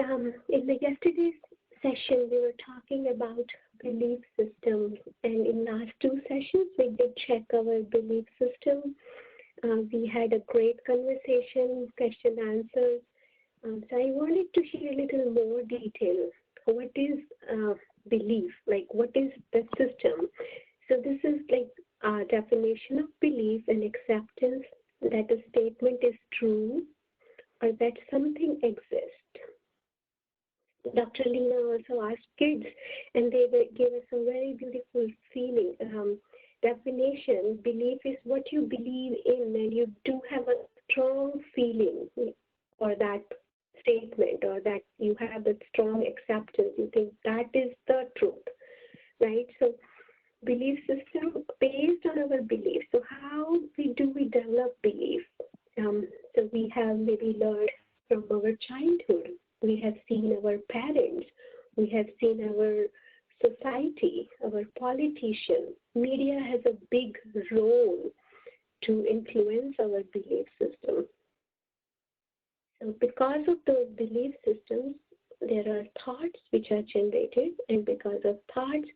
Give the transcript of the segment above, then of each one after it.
In the yesterday's session, we were talking about belief systems, and in last two sessions, we did check our belief system. We had a great conversation, question answers. So I wanted to share a little more detail. What is belief? Like, what is the system? So this is like a definition of belief and acceptance that a statement is true or that something exists. Dr. Lena also asked kids, and they gave us a very beautiful feeling. Definition: belief is what you believe in, and you do have a strong feeling for that statement, or that you have a strong acceptance. You think that is the truth, right? So, belief system based on our beliefs. So, how we develop belief? So we have maybe learned from our childhood. We have seen our parents. We have seen our society, our politicians. Media has a big role to influence our belief system. So because of those belief systems, there are thoughts which are generated, and because of thoughts,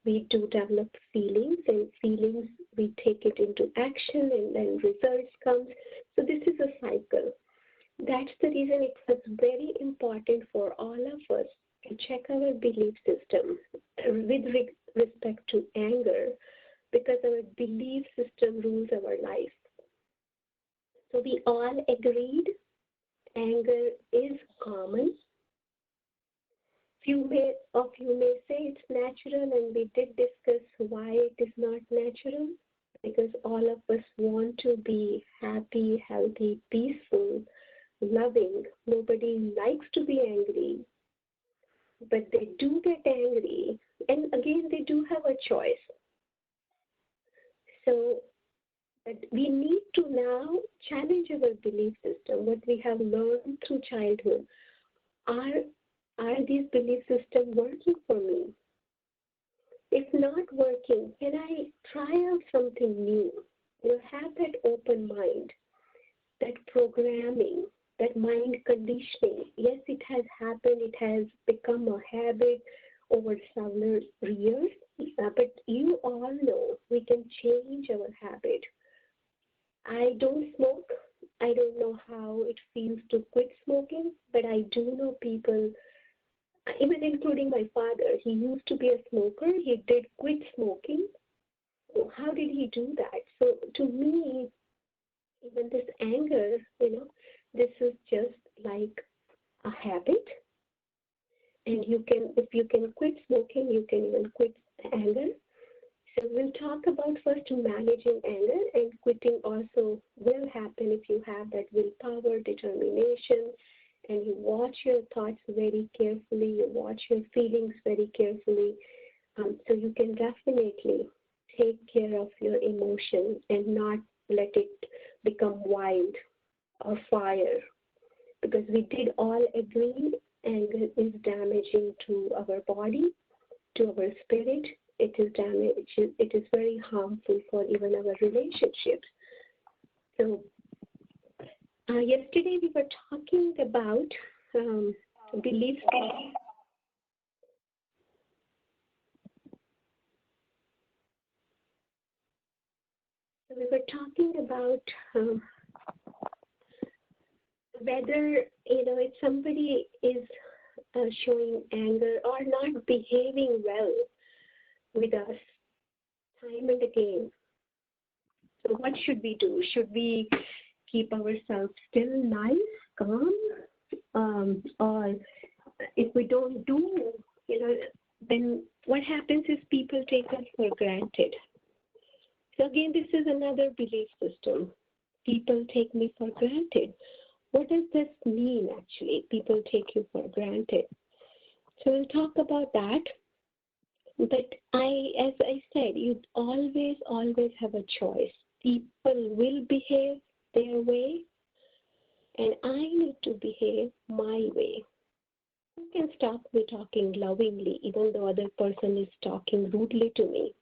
we do develop feelings, and feelings, we take it into action, and then results comes. So this is a cycle. That's the reason it was very important for all of us to check our belief system with respect to anger, because our belief system rules our life. So we all agreed anger is common. Few of you may say it's natural, and we did discuss why it is not natural, because all of us want to be happy, healthy, peaceful, loving. Nobody likes to be angry, but they do get angry, and again, they do have a choice. So we need to now challenge our belief system, what we have learned through childhood. Are these belief systems working for me? If not working, can I try out something new? Have that open mind, that programming, that mind conditioning. Yes, it has happened. It has become a habit over several years. But you all know we can change our habit. I don't smoke. I don't know how it feels to quit smoking, but I do know people, even including my father. He used to be a smoker. He did quit smoking. How did he do that? So to me, even this anger, this is just like a habit. And if you can quit smoking, you can even quit anger. So we'll talk about first managing anger, and quitting also will happen if you have that willpower, determination, and you watch your thoughts very carefully, you watch your feelings very carefully. So you can definitely take care of your emotion and not let it become wild or fire. Because we did all agree anger is damaging to our body, to our spirit. It is very harmful for even our relationships. So yesterday we were talking about beliefs. So we were talking about whether, if somebody is showing anger or not behaving well with us time and again. So what should we do? Should we keep ourselves still, nice, calm? Or if we don't do, then what happens is people take us for granted. So again, this is another belief system. People take me for granted. What does this mean, actually? People take you for granted. So we'll talk about that. But as I said, you always have a choice. People will behave their way, and I need to behave my way. Who can stop me talking lovingly, even though other person is talking rudely to me?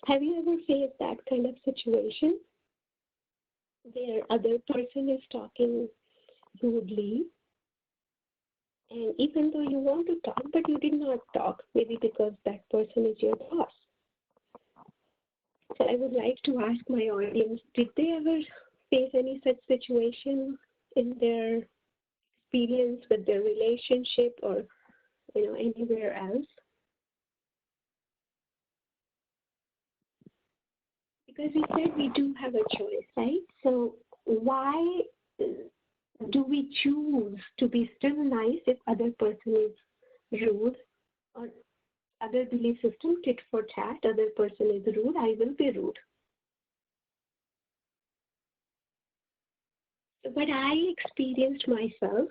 Have you ever faced that kind of situation where other person is talking rudely, And even though you want to talk, but you did not talk, maybe because that person is your boss. So I would like to ask my audience, did they ever face any such situation in their experience with their relationship or anywhere else? Because we said we do have a choice, right? So why do we choose to be still nice if other person is rude, or other belief system, tit for tat, other person is rude, I will be rude? But I experienced myself,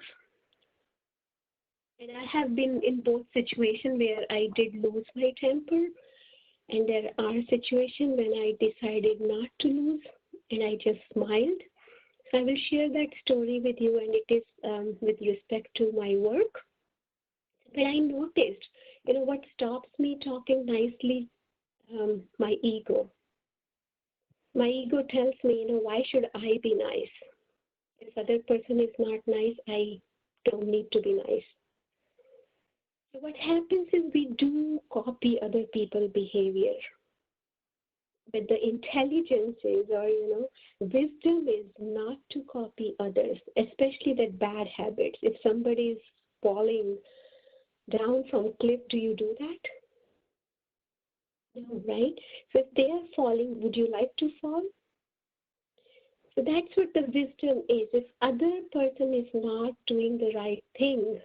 and I have been in both situations where I did lose my temper, and there are situations when I decided not to lose, and I just smiled. So I will share that story with you, and it is with respect to my work. But I noticed, what stops me talking nicely? My ego. My ego tells me, why should I be nice? If other person is not nice, I don't need to be nice. So what happens is we do copy other people's behavior. But the intelligence is, or wisdom is not to copy others, especially that bad habits. If somebody is falling down from a cliff, do you do that? No, right? So if they are falling, would you like to fall? So that's what the wisdom is. If other person is not doing the right thing,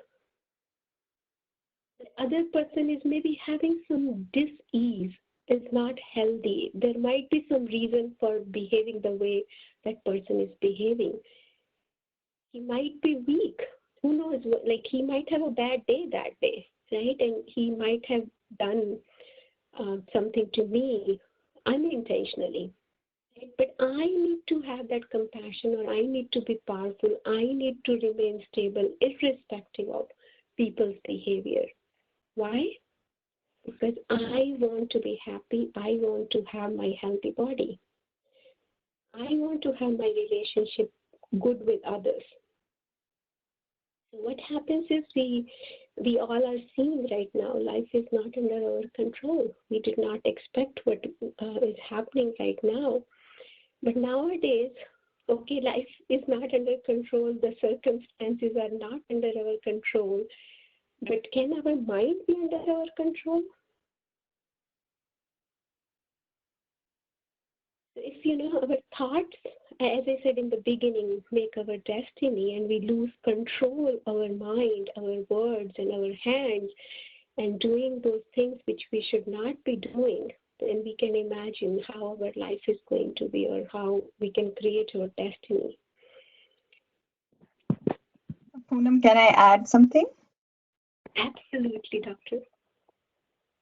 the other person is maybe having some dis-ease, is not healthy. There might be some reason for behaving the way that person is behaving. He might be weak. Who knows? Like he might have a bad day that day, right? And he might have done something to me unintentionally. Right? But I need to have that compassion, or I need to be powerful. I need to remain stable irrespective of people's behavior. Why? Because I want to be happy. I want to have my healthy body. I want to have my relationship good with others. So what happens is we all are seeing right now, life is not under our control. We did not expect what is happening right now. But nowadays, okay, life is not under control. The circumstances are not under our control. But can our mind be under our control? If our thoughts, as I said in the beginning, make our destiny, and we lose control our mind, our words, and our hands, and doing those things which we should not be doing, then we can imagine how our life is going to be, or how we can create our destiny. Poonam, can I add something? Absolutely, doctor.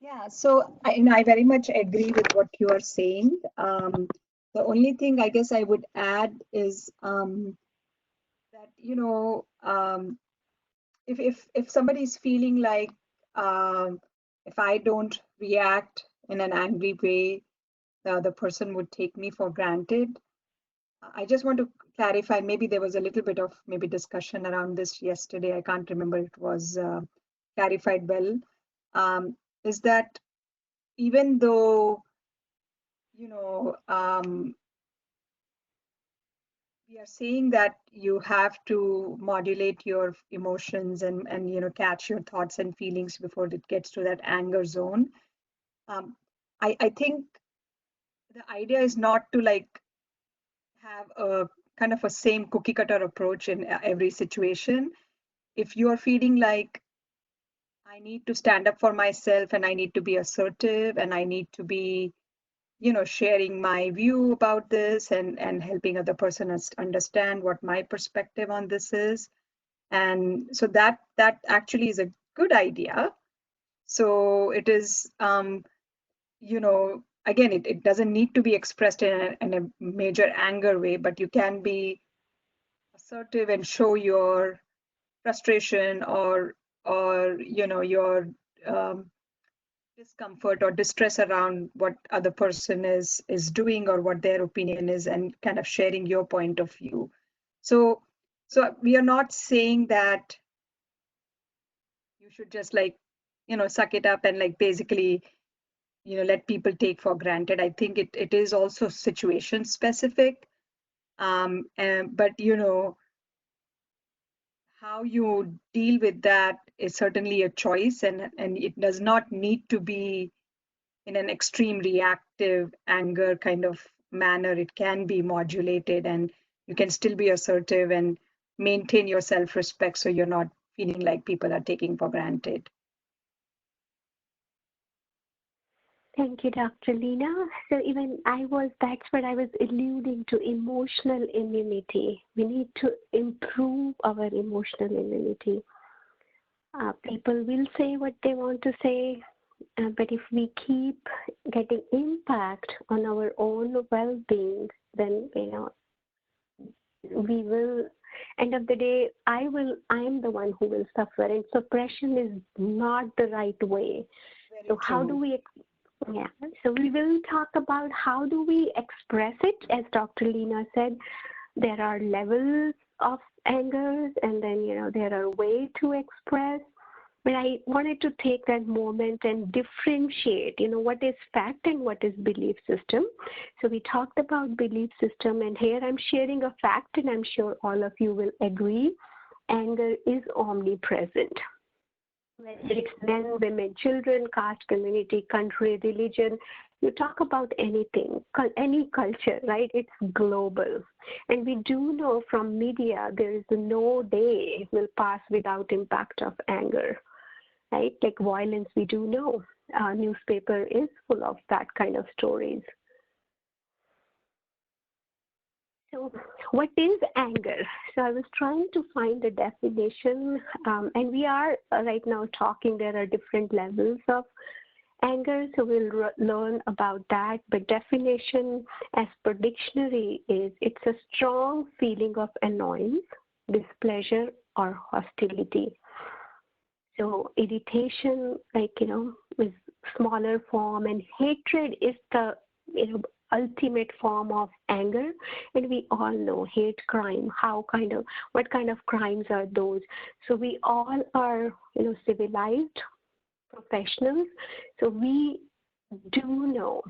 Yeah, so I very much agree with what you are saying. The only thing I guess I would add is that if somebody is feeling like if I don't react in an angry way, the other person would take me for granted. I just want to clarify. Maybe there was a little bit of maybe discussion around this yesterday. I can't remember. It was clarified well. Is that even though we are saying that you have to modulate your emotions and catch your thoughts and feelings before it gets to that anger zone. I think the idea is not to like have a kind of a same cookie cutter approach in every situation. If you are feeling like I need to stand up for myself and I need to be assertive and I need to be sharing my view about this and helping other person understand what my perspective on this is, and so that actually is a good idea. So it is again, it doesn't need to be expressed in a major anger way, but you can be assertive and show your frustration or your discomfort or distress around what other person is doing or what their opinion is, and kind of sharing your point of view. So we are not saying that should just like, suck it up and like basically, let people take for granted. I think it is also situation specific. But how you deal with that is certainly a choice, and it does not need to be in an extreme reactive anger kind of manner. It can be modulated, and you can still be assertive and maintain your self-respect so you're not feeling like people are taking for granted. Thank you, Dr. Lina. So that's what I was alluding to, emotional immunity. We need to improve our emotional immunity. People will say what they want to say, but if we keep getting impact on our own well-being, then, we will, end of the day, I am the one who will suffer, and suppression is not the right way. Very so how true. do we Yeah, so we will talk about how do we express it. As Dr. Lina said, there are levels of anger, and then, there are ways to express. But I wanted to take that moment and differentiate, what is fact and what is belief system. So we talked about belief system, and here I'm sharing a fact, and I'm sure all of you will agree. Anger is omnipresent. Whether it's men, women, children, caste, community, country, religion, you talk about anything, any culture, right? It's global. And we do know from media, there is no day will pass without impact of anger, right? Like violence, we do know. Newspaper is full of that kind of stories. So what is anger? So I was trying to find a definition, and we are right now talking, there are different levels of anger, so we'll learn about that. But definition as per dictionary is, it's a strong feeling of annoyance, displeasure, or hostility. So irritation, is smaller form, and hatred is the, ultimate form of anger. And we all know hate crime, what kind of crimes are those. So we all are, civilized professionals. So we do know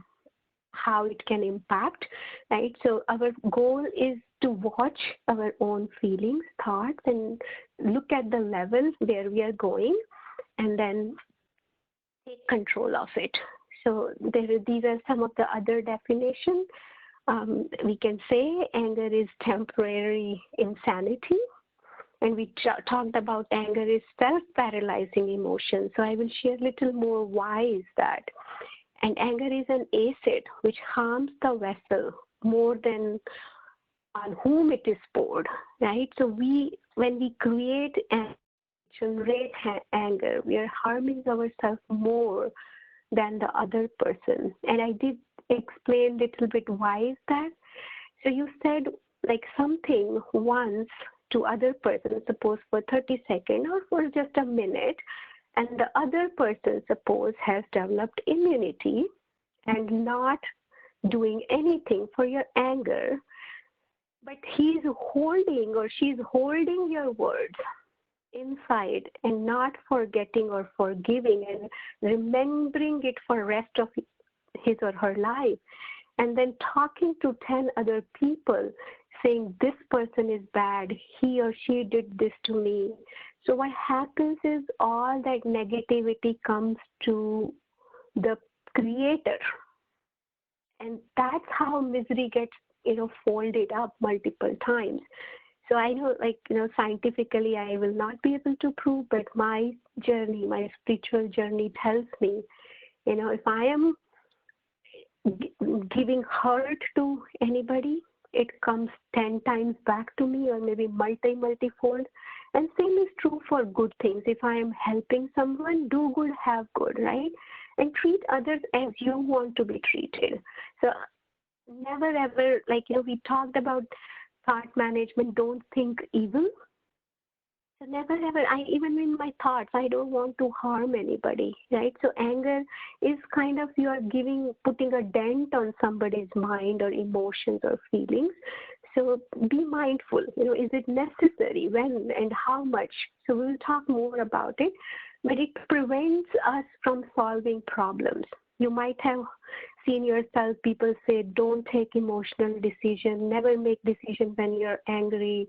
how it can impact, right? So our goal is to watch our own feelings, thoughts, and look at the level where we are going, and then take control of it. So these are some of the other definitions. We can say anger is temporary insanity. And we talked about anger is self-paralyzing emotion. So I will share a little more why is that. And anger is an acid which harms the vessel more than on whom it is poured, right? So when we create and generate anger, we are harming ourselves more than the other person. And I did explain a little bit why is that. So you said like something once to other person, suppose for 30 seconds or for just a minute, and the other person, suppose, has developed immunity and not doing anything for your anger, but he's holding or she's holding your words inside and not forgetting or forgiving and remembering it for rest of his or her life, and then talking to 10 other people saying this person is bad, he or she did this to me. So what happens is all that negativity comes to the creator, and that's how misery gets folded up multiple times. So I know, scientifically, I will not be able to prove, but my journey, my spiritual journey tells me, if I am giving hurt to anybody, it comes 10 times back to me, or maybe multifold. And same is true for good things. If I am helping someone, do good, have good, right? And treat others as you want to be treated. So never ever, we talked about thought management, don't think evil. So never ever, even in my thoughts, I don't want to harm anybody, right? So anger is kind of, you are putting a dent on somebody's mind or emotions or feelings. So be mindful, is it necessary, when and how much? So we'll talk more about it. but it prevents us from solving problems. You might have seen yourself, people say, don't take emotional decision, never make decisions when you're angry,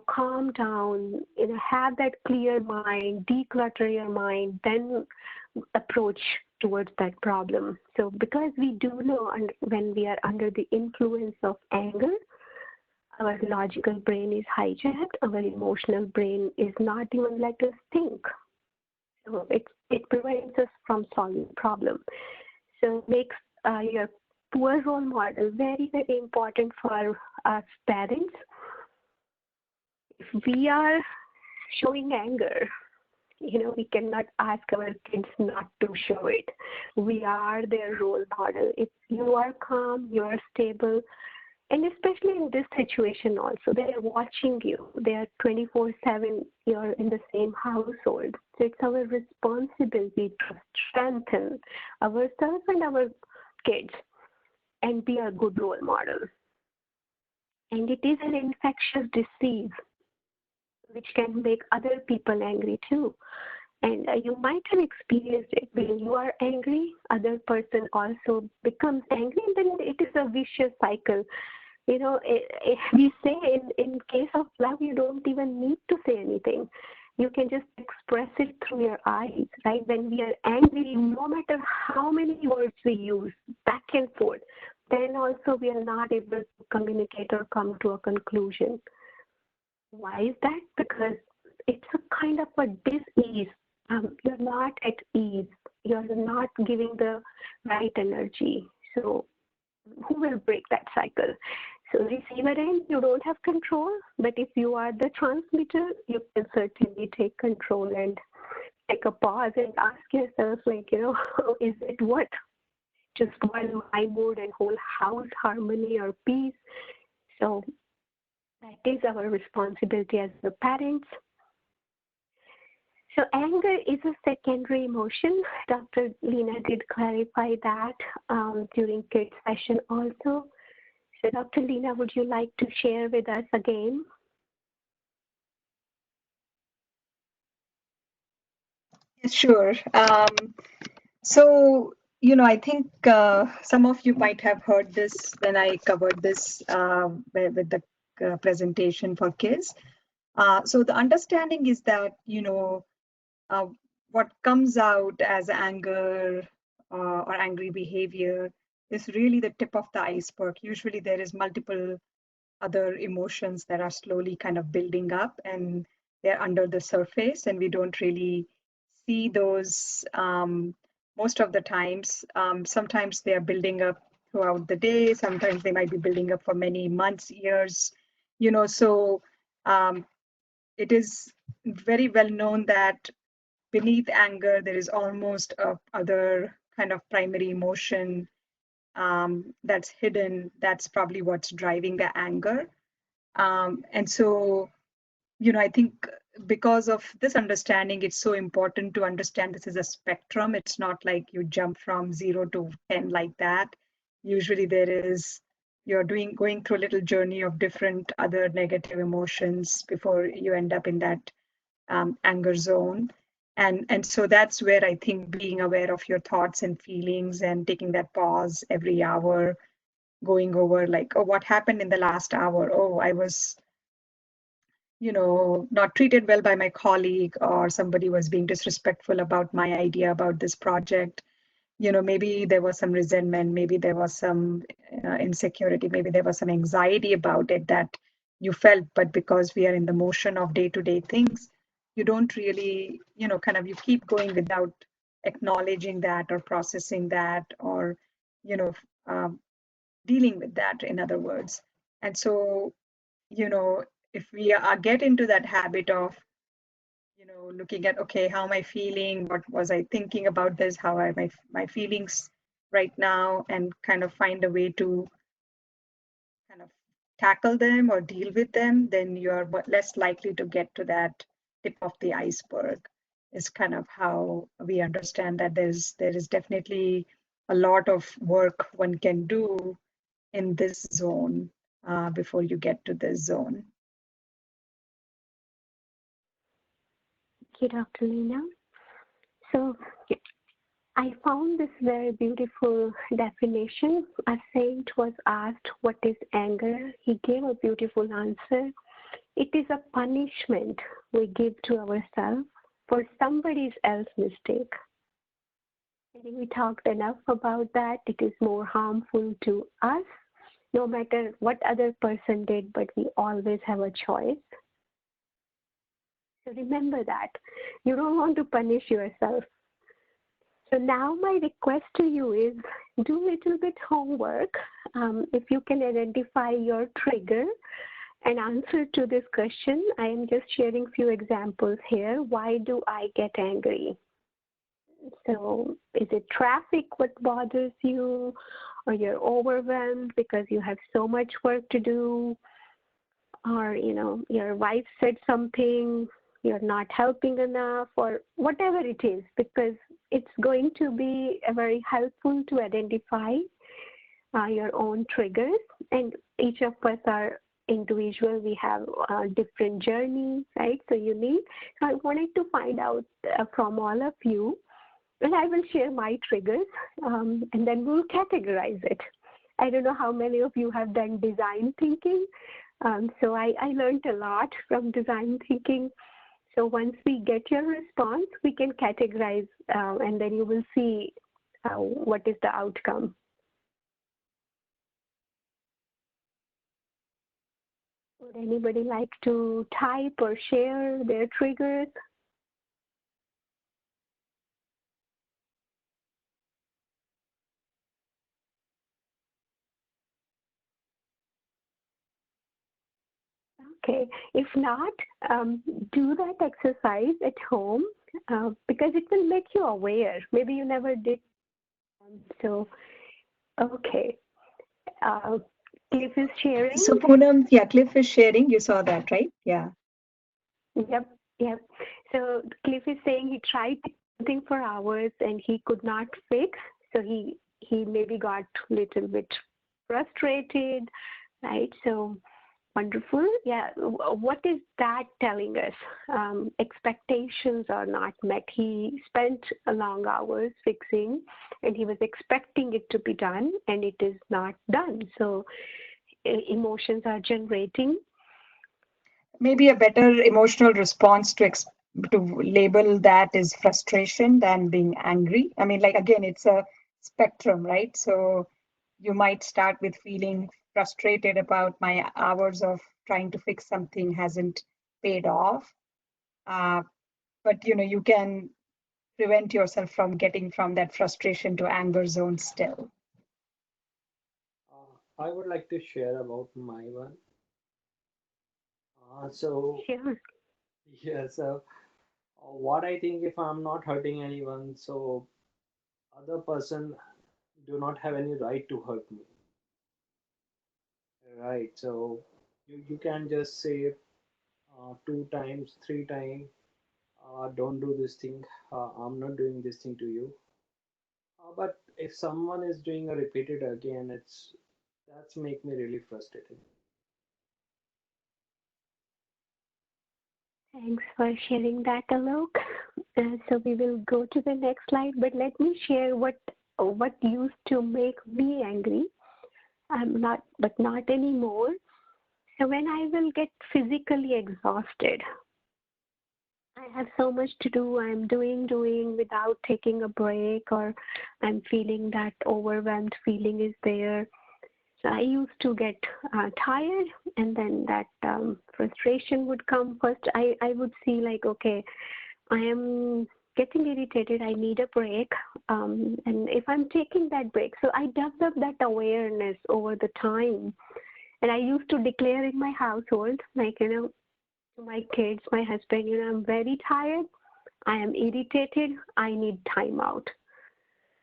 calm down, have that clear mind, declutter your mind, then approach towards that problem. So because we do know when we are under the influence of anger, our logical brain is hijacked, our emotional brain is not even let us think. So it prevents us from solving problem. So it makes your poor role model very, very important for us parents. If we are showing anger, we cannot ask our kids not to show it. We are their role model. If you are calm, you are stable, and especially in this situation also, they are watching you. They are 24/7, you're in the same household. So it's our responsibility to strengthen ourselves and our kids and be a good role model. And it is an infectious disease which can make other people angry too. And you might have experienced it. When you are angry, other person also becomes angry, and then it is a vicious cycle. We say in case of love, you don't even need to say anything. You can just express it through your eyes, right? When we are angry, no matter how many words we use, back and forth, then also we are not able to communicate or come to a conclusion. Why is that? Because it's a kind of a dis-ease. You're not at ease. You're not giving the right energy. So who will break that cycle? So receiver end, you don't have control, but if you are the transmitter, you can certainly take control and take a pause and ask yourself, is it what? Just spoil my mood and whole house harmony or peace? So that is our responsibility as the parents. So anger is a secondary emotion. Dr. Lena did clarify that during kids session also. So Dr. Lena, would you like to share with us again? Sure. So, I think some of you might have heard this when I covered this with the presentation for kids. So the understanding is that, what comes out as anger or angry behavior is really the tip of the iceberg. Usually there is multiple other emotions that are slowly kind of building up, and they're under the surface, and we don't really see those most of the times. Sometimes they are building up throughout the day. Sometimes they might be building up for many months, years, so it is very well known that beneath anger, there is almost a other kind of primary emotion that's hidden. That's probably what's driving the anger. And so, I think because of this understanding, it's so important to understand this is a spectrum. It's not like you jump from 0 to 10 like that. Usually you're going through a little journey of different other negative emotions before you end up in that anger zone. And so that's where I think being aware of your thoughts and feelings and taking that pause every hour, going over like, oh, what happened in the last hour? Oh, I was not treated well by my colleague, or somebody was being disrespectful about my idea about this project. Maybe there was some resentment, maybe there was some insecurity, maybe there was some anxiety about it that you felt, but because we are in the motion of day-to-day things, you don't really, you keep going without acknowledging that or processing that or, um, dealing with that, in other words. And so, if we get into that habit of looking at, okay, how am I feeling, what was I thinking about this, how are my feelings right now, and kind of find a way to kind of tackle them or deal with them, then you're less likely to get to that tip of the iceberg, is kind of how we understand that there is definitely a lot of work one can do in this zone before you get to this zone. Thank you, Dr. Lena. So I found this very beautiful definition. A saint was asked, "What is anger?" He gave a beautiful answer. It is a punishment we give to ourselves for somebody else's mistake. I think we talked enough about that. It is more harmful to us, no matter what other person did, but we always have a choice. So remember that. You don't want to punish yourself. So now my request to you is do a little bit homework. If you can identify your trigger and answer to this question, I am just sharing a few examples here. Why do I get angry? So is it traffic what bothers you, or you're overwhelmed because you have so much work to do, or your wife said something, you're not helping enough, or whatever it is, because it's going to be very helpful to identify your own triggers. And each of us are individual. We have a different journey, right? So I wanted to find out from all of you, and I will share my triggers, and then we'll categorize it. I don't know how many of you have done design thinking. So I learned a lot from design thinking. So once we get your response, we can categorize, and then you will see what is the outcome. Would anybody like to type or share their triggers? Okay, if not, do that exercise at home because it will make you aware. Maybe you never did. Okay. Cliff is sharing. So Poonam, yeah, Cliff is sharing. You saw that, right? Yeah. Yep. So Cliff is saying he tried something for hours and he could not fix. So he maybe got a little bit frustrated, right? So wonderful. Yeah. What is that telling us? Expectations are not met. He spent long hours fixing and he was expecting it to be done and it is not done. So emotions are generating. Maybe a better emotional response to label that is frustration than being angry. I mean, like, again, it's a spectrum, right? So you might start with feeling frustrated about my hours of trying to fix something hasn't paid off. But you can prevent yourself from getting from that frustration to anger zone still. I would like to share about my one. So Sure. yeah, so what I think, if I'm not hurting anyone, so other person do not have any right to hurt me. Right. So you can just say two times, three times, don't do this thing. I'm not doing this thing to you. But if someone is doing a repeated again, that's make me really frustrated. Thanks for sharing that, Alok. So we will go to the next slide, but let me share what used to make me angry. But not anymore. So when I will get physically exhausted, I have so much to do. I'm doing without taking a break, or I'm feeling that overwhelmed feeling is there. So I used to get tired, and then that frustration would come. First, I would see like, okay, I am getting irritated. I need a break. And if I'm taking that break, so I developed that awareness over the time. And I used to declare in my household, like, to my kids, my husband, I'm very tired. I am irritated. I need time out.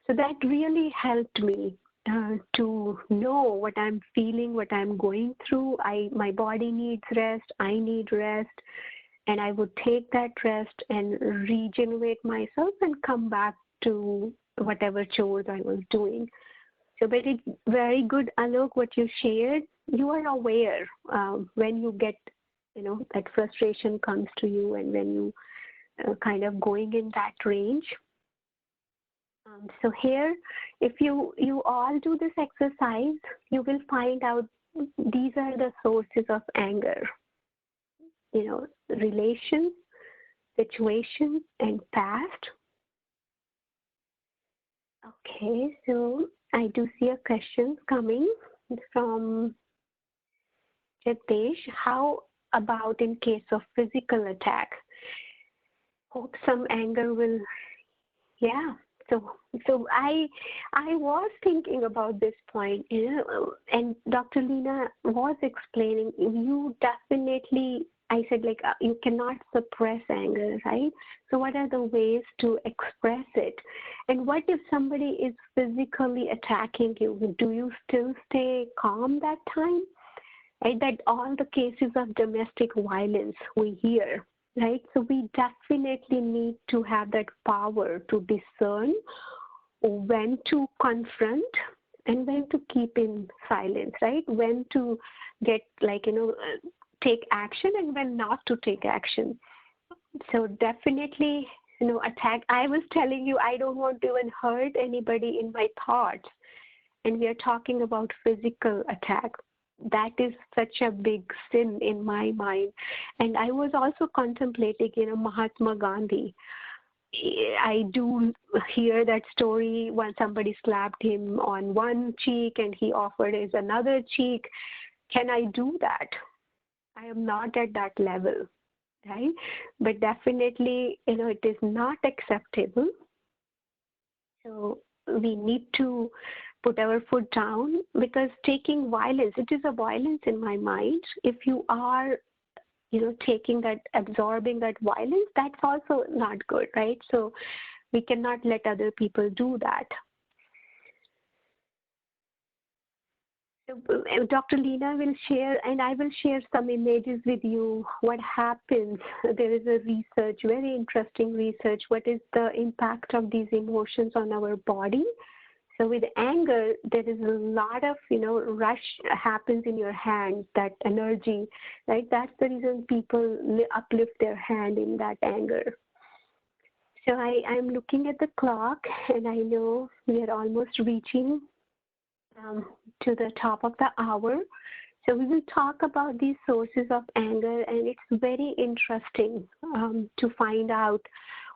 So that really helped me to know what I'm feeling, what I'm going through. My body needs rest. I need rest. And I would take that rest and regenerate myself and come back to whatever chores I was doing. So, but it's very good, Alok, what you shared. You are aware when you get, that frustration comes to you and when you kind of going in that range. So here, if you all do this exercise, you will find out these are the sources of anger. Relations, situations, and past. Okay, so I do see a question coming from Jagdish. How about in case of physical attack? Hope some anger will, yeah. So I was thinking about this point, and Dr. Lena was explaining. You definitely, I said, like, you cannot suppress anger, right? So what are the ways to express it? And what if somebody is physically attacking you? Do you still stay calm that time? Right? That all the cases of domestic violence we hear, right? So we definitely need to have that power to discern when to confront and when to keep in silence, right? When to get take action and when not to take action. So definitely, attack. I was telling you, I don't want to even hurt anybody in my thoughts. And we are talking about physical attack. That is such a big sin in my mind. And I was also contemplating, Mahatma Gandhi. I do hear that story when somebody slapped him on one cheek and he offered his another cheek. Can I do that? I am not at that level, right? But definitely, it is not acceptable. So we need to put our foot down, because taking violence, it is a violence in my mind. If you are, taking that, absorbing that violence, that's also not good, right? So we cannot let other people do that. So, Dr. Lena will share, and I will share some images with you. What happens? There is a research, very interesting research. What is the impact of these emotions on our body? So with anger, there is a lot of, rush happens in your hands, that energy, right? That's the reason people uplift their hand in that anger. So I'm looking at the clock, and I know we are almost reaching to the top of the hour. So we will talk about these sources of anger, and it's very interesting to find out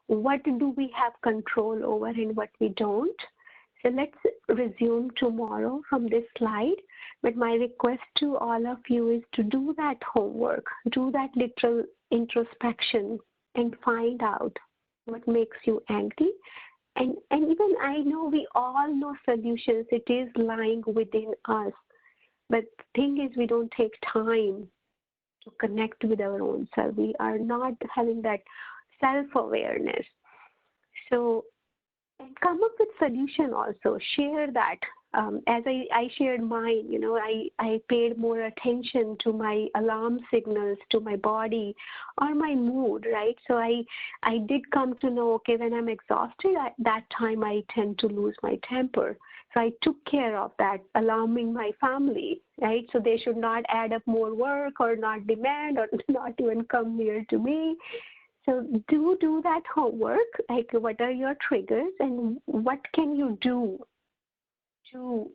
what do we have control over and what we don't. So let's resume tomorrow from this slide. But my request to all of you is to do that homework, do that literal introspection, and find out what makes you angry. And even I know we all know solutions. It is lying within us. But the thing is, we don't take time to connect with our own self. We are not having that self-awareness. So, and come up with solution also. Share that. As I shared mine, I paid more attention to my alarm signals, to my body, or my mood, right? So I did come to know, okay, when I'm exhausted, at that time I tend to lose my temper. So I took care of that, alarming my family, right? So they should not add up more work or not demand or not even come near to me. So do that homework, like what are your triggers and what can you do to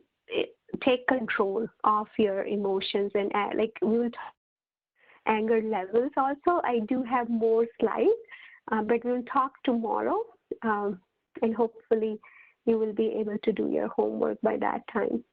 take control of your emotions, and like we will talk anger levels also. I do have more slides, but we'll talk tomorrow, and hopefully you will be able to do your homework by that time.